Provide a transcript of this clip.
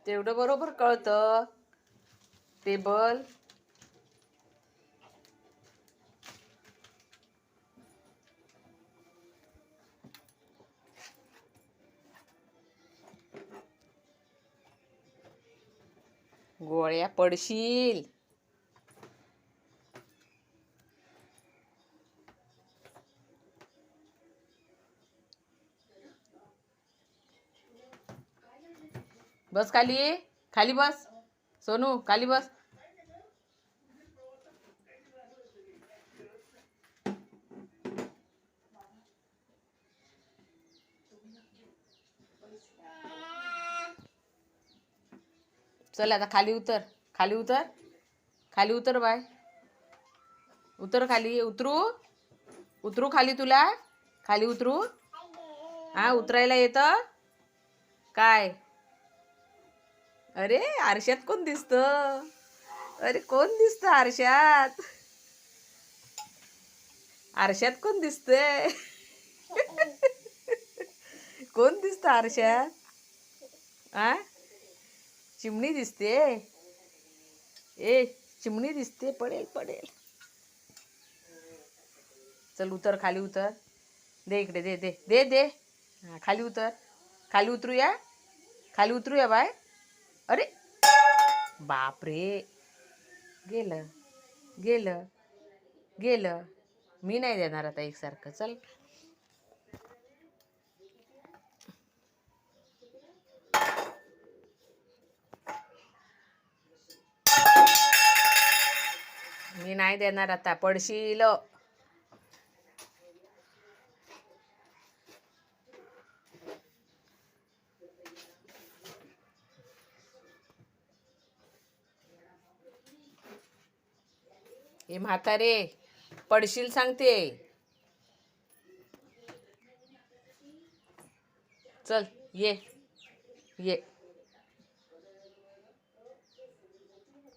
तेवढं बरोबर कळतं. टेबल. गोळ्या पडशील. बस खाली. खाली बस. सोनू खाली बस. चल आता खाली उतर. खाली उतर. खाली उतर बाय. उतर खाली. उतरू खाली तुला. खाली उतरू. हा उतरायला येतं काय? अरे आरशात कोण दिसतं? अरे कोण दिसतं आरशात? आरशात कोण दिसतंय? कोण दिसतं आरशात? आ चिमणी दिसते. ए चिमणी दिसते. पडेल पडेल. चल उतर. खाली उतर. दे इकडे. दे दे दे दे. हा खाली उतर. खाली उतरूया. खाली उतरूया बाय. अरे बापरे. गेलं गेलं गेलं. मी नाही देणार आता एकसारखं. चल. मी नाही देणार आता. पडशील. हे म्हातारे पडशील सांगते. चल ये ये.